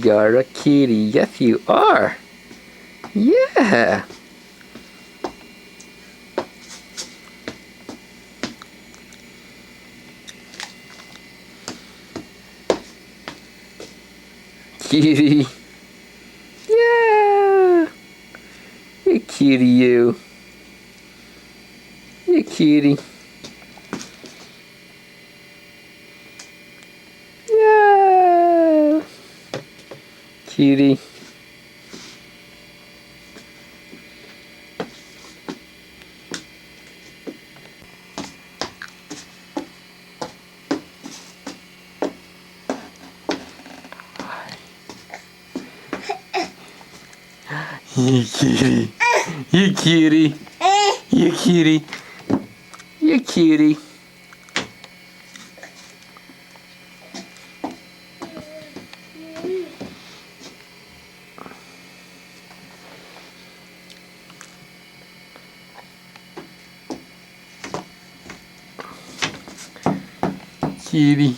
You're a kitty. Yes, you are. Yeah. Kitty. Yeah. You kitty, you. You kitty. Yeah. Kitty. You kitty. You kitty. You kitty. You kitty. Kitty.